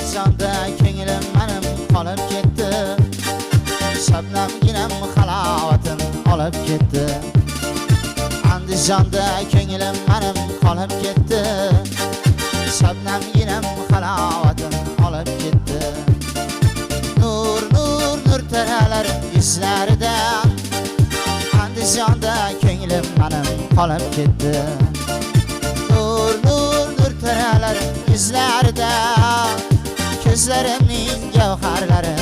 Andijonda ko'nglim menim qolib ketdi. Shabnamginam halovatim olib ketdi. Andijonda ko'nglim menim qolib ketdi. Shabnamginam halovatim olib ketdi. Nur nur nur taralar yuzlarida. Andijonda ko'nglim menim qolib ketdi. Nur nur nur taralar yuzlarida. Ko'zlarimning gavharlari